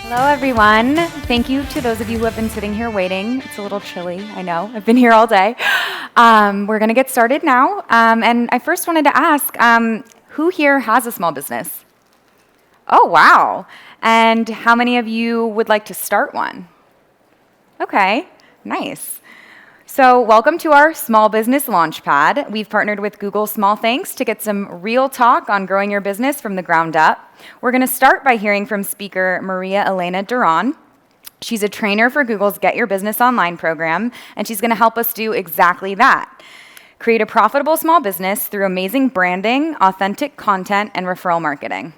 Hello, everyone. Thank you to those of you who have been sitting here waiting. It's a little chilly, I know. I've been here all day. We're going to get started now. And I first wanted to ask, who here has a small business? Oh, wow. And how many of you would like to start one? Okay, nice. So welcome to our Small Business Launchpad. We've partnered with Google Small Thanks to get some real talk on growing your business from the ground up. We're going to start by hearing from speaker Maria Elena Duron. She's a trainer for Google's Get Your Business Online program, and she's going to help us do exactly that. Create a profitable small business through amazing branding, authentic content, and referral marketing.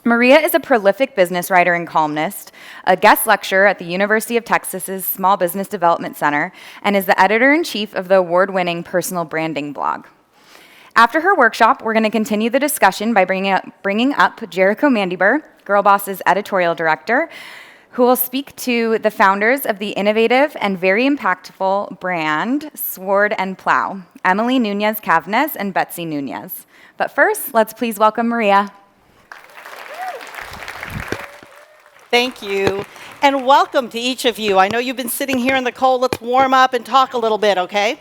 Maria is a prolific business writer and columnist, a guest lecturer at the University of Texas's Small Business Development Center, and is the editor-in-chief of the award-winning personal branding blog. After her workshop, we're going to continue the discussion by bringing up Jericho Mandiber, Girlboss's editorial director, who will speak to the founders of the innovative and very impactful brand Sword and Plow, Emily Nunez-Cavnes and Betsy Nunez. But first, let's please welcome Maria. Thank you, and welcome to each of you. I know you've been sitting here in the cold. Let's warm up and talk a little bit, okay?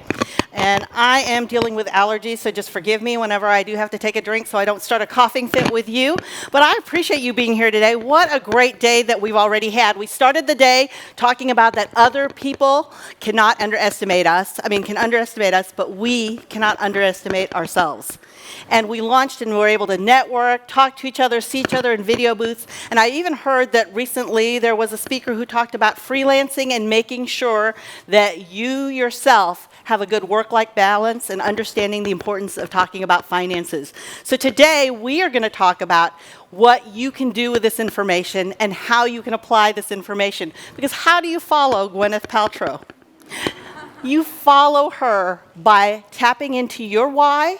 And I am dealing with allergies, so just forgive me whenever I do have to take a drink so I don't start a coughing fit with you. But I appreciate you being here today. What a great day that we've already had. We started the day talking about that other people cannot underestimate us. Can underestimate us, but we cannot underestimate ourselves. And we launched and we were able to network, talk to each other, see each other in video booths. And I even heard that recently there was a speaker who talked about freelancing and making sure that you yourself have a good work-life balance and understanding the importance of talking about finances. So today we are going to talk about what you can do with this information and how you can apply this information. Because how do you follow Gwyneth Paltrow? You follow her by tapping into your why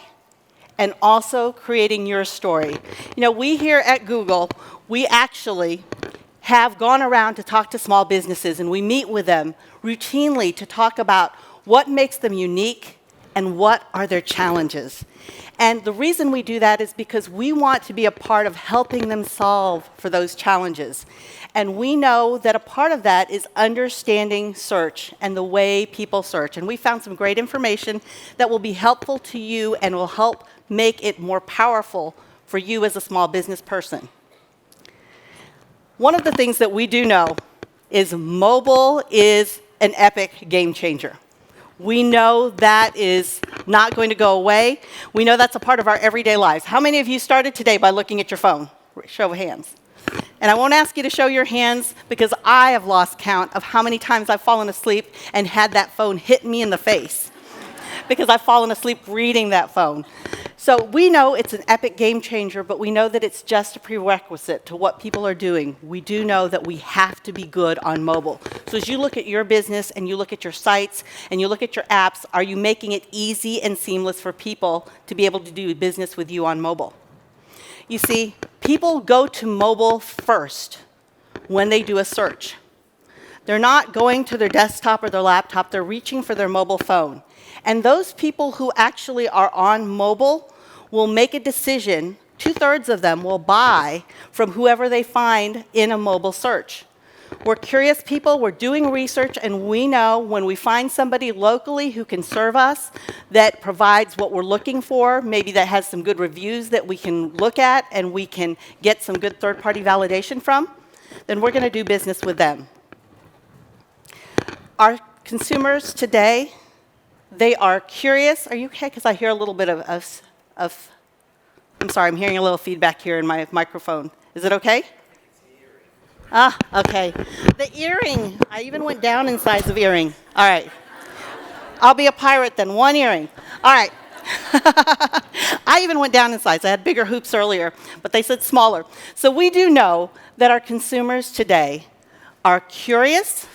and also creating your story. You know, we here at Google, we actually have gone around to talk to small businesses, and we meet with them routinely to talk about what makes them unique and what are their challenges. And the reason we do that is because we want to be a part of helping them solve for those challenges. And we know that a part of that is understanding search and the way people search. And we found some great information that will be helpful to you and will help make it more powerful for you as a small business person. One of the things that we do know is mobile is an epic game changer. We know that is not going to go away. We know that's a part of our everyday lives. How many of you started today by looking at your phone? Show of hands. And I won't ask you to show your hands because I have lost count of how many times I've fallen asleep and had that phone hit me in the face because I've fallen asleep reading that phone. So we know it's an epic game changer, but we know that it's just a prerequisite to what people are doing. We do know that we have to be good on mobile. So as you look at your business and you look at your sites and you look at your apps, are you making it easy and seamless for people to be able to do business with you on mobile? You see, people go to mobile first when they do a search. They're not going to their desktop or their laptop, they're reaching for their mobile phone. And those people who actually are on mobile will make a decision, 2/3 of them will buy from whoever they find in a mobile search. We're curious people, we're doing research, and we know when we find somebody locally who can serve us, that provides what we're looking for, maybe that has some good reviews that we can look at and we can get some good third-party validation from, then we're going to do business with them. Our consumers today, they are curious. Are you okay? Because I hear a little bit of, I'm sorry, I'm hearing a little feedback here in my microphone. Is it okay? Ah, okay. The earring, I even went down in size of earring. All right. I'll be a pirate then, one earring. All right. I even went down in size. I had bigger hoops earlier, but they said smaller. So we do know that our consumers today are curious,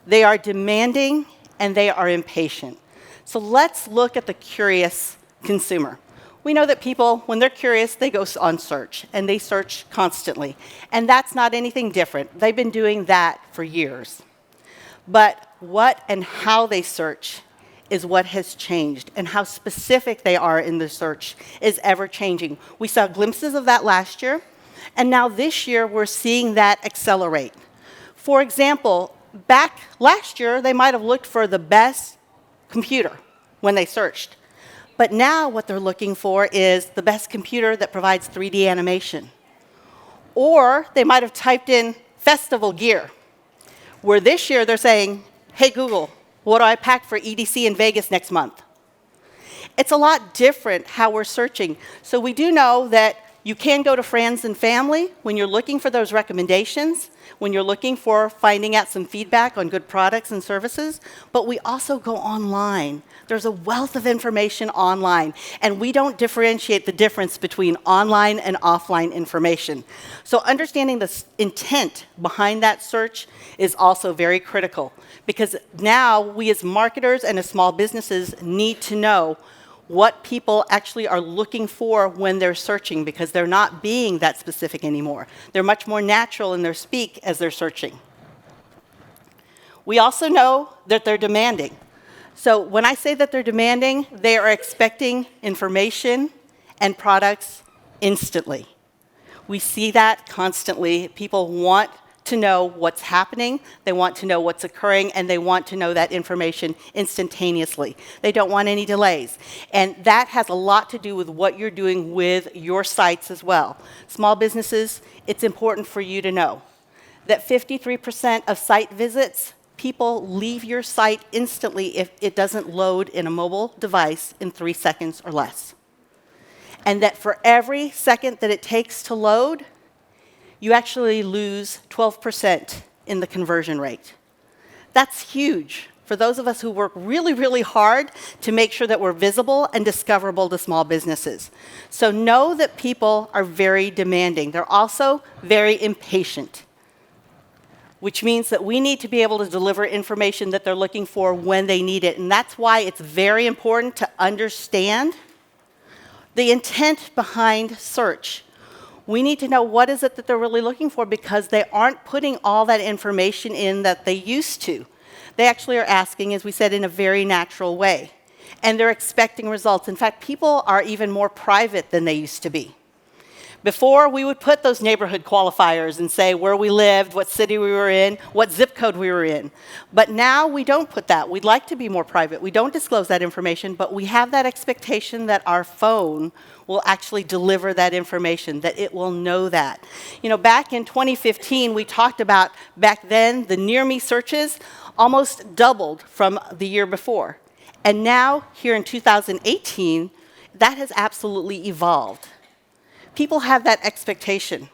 they are demanding, and they are impatient. So let's look at the curious consumer. We know that people, when they're curious, they go on search, and they search constantly. And that's not anything different. They've been doing that for years. But what and how they search is what has changed, and how specific they are in the search is ever changing. We saw glimpses of that last year, And now this year, we're seeing that accelerate. For example, back last year, they might have looked for the best computer when they searched. But now what they're looking for is the best computer that provides 3D animation. Or they might have typed in festival gear, where this year they're saying, hey Google, what do I pack for EDC in Vegas next month? It's a lot different how we're searching. So we do know that you can go to friends and family when you're looking for those recommendations, when you're looking for finding out some feedback on good products and services, but we also go online. There's a wealth of information online, and we don't differentiate the difference between online and offline information. So understanding the intent behind that search is also very critical, because now we as marketers and as small businesses need to know what people actually are looking for when they're searching, because they're not being that specific anymore. They're much more natural in their speak as they're searching. We also know that they're demanding. So when I say that they're demanding, they are expecting information and products instantly. We see that constantly. People want to know what's happening, they want to know what's occurring, and they want to know that information instantaneously. They don't want any delays. And that has a lot to do with what you're doing with your sites as well. Small businesses, it's important for you to know that 53% of site visits, people leave your site instantly if it doesn't load in a mobile device in 3 seconds or less. And that for every second that it takes to load, you actually lose 12% in the conversion rate. That's huge for those of us who work really, really hard to make sure that we're visible and discoverable to small businesses. So know that people are very demanding. They're also very impatient, which means that we need to be able to deliver information that they're looking for when they need it. And that's why it's very important to understand the intent behind search. We need to know what is it that they're really looking for, because they aren't putting all that information in that they used to. They actually are asking, as we said, in a very natural way. And they're expecting results. In fact, people are even more private than they used to be. Before, we would put those neighborhood qualifiers and say where we lived, what city we were in, what zip code we were in. But now we don't put that. We'd like to be more private. We don't disclose that information, but we have that expectation that our phone will actually deliver that information, that it will know that. You know, back in 2015, we talked about, back then, the near me searches almost doubled from the year before. And now, here in 2018, that has absolutely evolved. People have that expectation.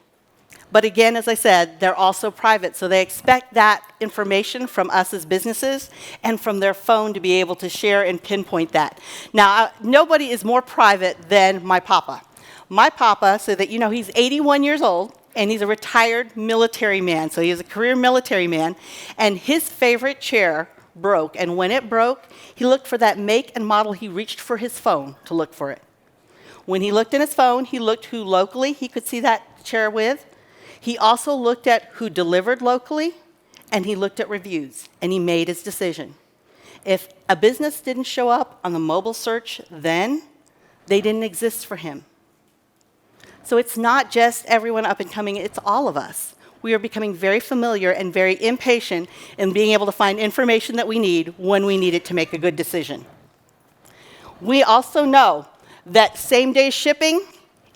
But again, as I said, they're also private, so they expect that information from us as businesses and from their phone to be able to share and pinpoint that. Now, nobody is more private than my papa. My papa, so that you know, he's 81 years old, and he's a retired military man, so he's a career military man, and his favorite chair broke, and when it broke, he looked for that make and model. He reached for his phone to look for it. When he looked in his phone, he looked who locally he could see that chair with. He also looked at who delivered locally, and he looked at reviews, and he made his decision. If a business didn't show up on the mobile search then, they didn't exist for him. So it's not just everyone up and coming, it's all of us. We are becoming very familiar and very impatient in being able to find information that we need when we need it to make a good decision. We also know that same-day shipping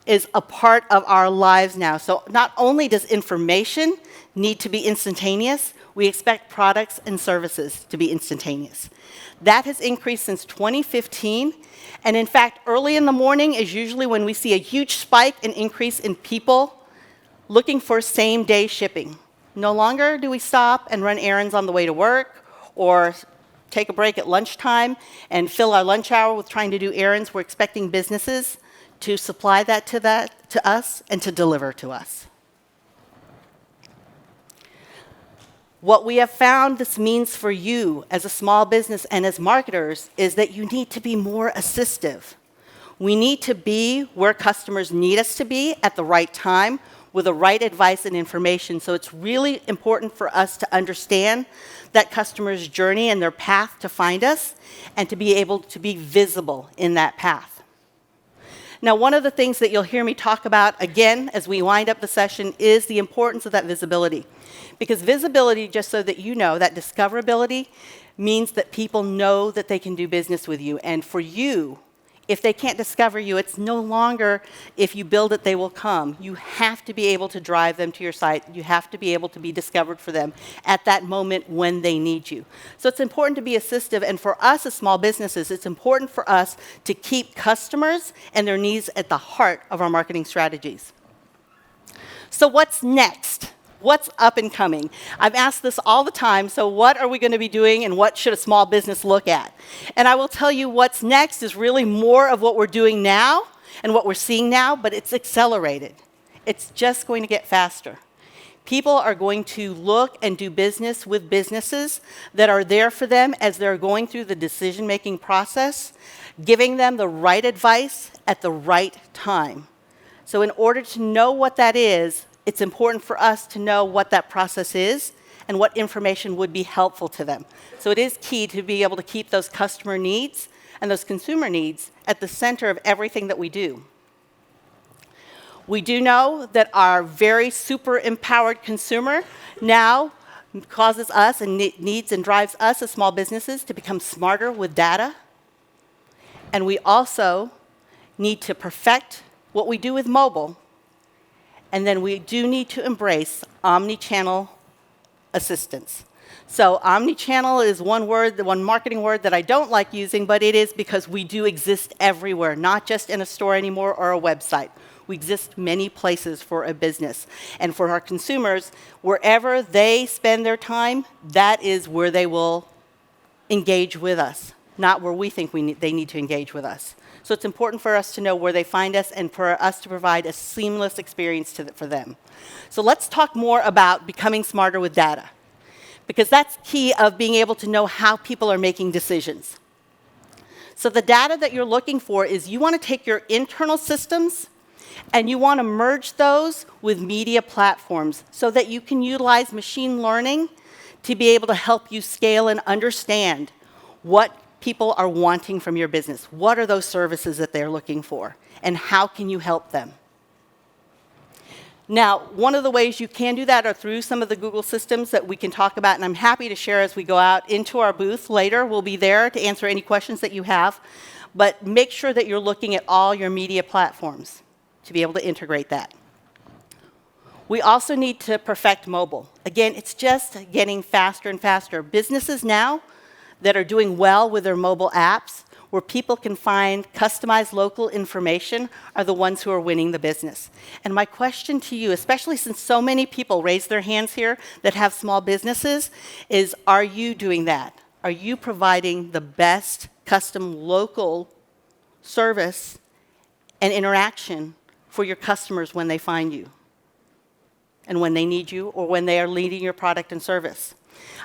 is a part of our lives now. So not only does information need to be instantaneous, we expect products and services to be instantaneous. That has increased since 2015. And in fact, early in the morning is usually when we see a huge spike and increase in people looking for same-day shipping. No longer do we stop and run errands on the way to work or take a break at lunchtime and fill our lunch hour with trying to do errands. We're expecting businesses to supply that to us and to deliver to us. What we have found this means for you as a small business and as marketers is that you need to be more assistive. We need to be where customers need us to be at the right time with the right advice and information. So it's really important for us to understand that customer's journey and their path to find us and to be able to be visible in that path. Now, one of the things that you'll hear me talk about again as we wind up the session is the importance of that visibility. Because visibility, just so that you know, that discoverability means that people know that they can do business with you. And for you, if they can't discover you, it's no longer if you build it, they will come. You have to be able to drive them to your site. You have to be able to be discovered for them at that moment when they need you. So it's important to be assistive. And for us as small businesses, it's important for us to keep customers and their needs at the heart of our marketing strategies. So what's next? What's up and coming? I've asked this all the time, so what are we going to be doing and what should a small business look at? And I will tell you what's next is really more of what we're doing now and what we're seeing now, but it's accelerated. It's just going to get faster. People are going to look and do business with businesses that are there for them as they're going through the decision-making process, giving them the right advice at the right time. So in order to know what that is, it's important for us to know what that process is and what information would be helpful to them. So it is key to be able to keep those customer needs and those consumer needs at the center of everything that we do. We do know that our very super empowered consumer now causes us and needs and drives us as small businesses to become smarter with data. And we also need to perfect what we do with mobile. And then we do need to embrace omni-channel assistance. So omni-channel is one word, the one marketing word that I don't like using, but it is because we do exist everywhere, not just in a store anymore or a website. We exist many places for a business. And for our consumers, wherever they spend their time, that is where they will engage with us, not where we think they need to engage with us. So it's important for us to know where they find us and for us to provide a seamless experience for them. So let's talk more about becoming smarter with data, because that's key of being able to know how people are making decisions. So the data that you're looking for is you want to take your internal systems and you want to merge those with media platforms so that you can utilize machine learning to be able to help you scale and understand what people are wanting from your business. What are those services that they're looking for? And how can you help them? Now, one of the ways you can do that are through some of the Google systems that we can talk about, and I'm happy to share as we go out into our booth later. We'll be there to answer any questions that you have. But make sure that you're looking at all your media platforms to be able to integrate that. We also need to perfect mobile. Again, it's just getting faster and faster. Businesses now that are doing well with their mobile apps, where people can find customized local information, are the ones who are winning the business. And my question to you, especially since so many people raise their hands here that have small businesses, is are you doing that? Are you providing the best custom local service and interaction for your customers when they find you and when they need you or when they are needing your product and service?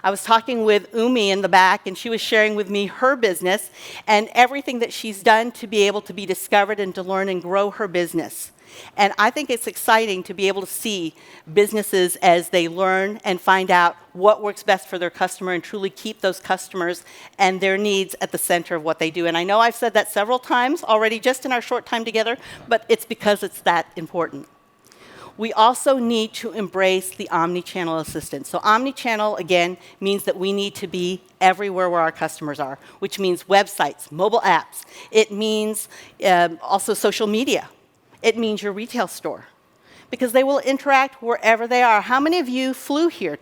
I was talking with Umi in the back, and she was sharing with me her business and everything that she's done to be able to be discovered and to learn and grow her business. And I think it's exciting to be able to see businesses as they learn and find out what works best for their customer and truly keep those customers and their needs at the center of what they do. And I know I've said that several times already just in our short time together, but it's because it's that important. We also need to embrace the omni-channel assistance. So omni-channel, again, means that we need to be everywhere where our customers are, which means websites, mobile apps. It means also social media. It means your retail store, because they will interact wherever they are. How many of you flew here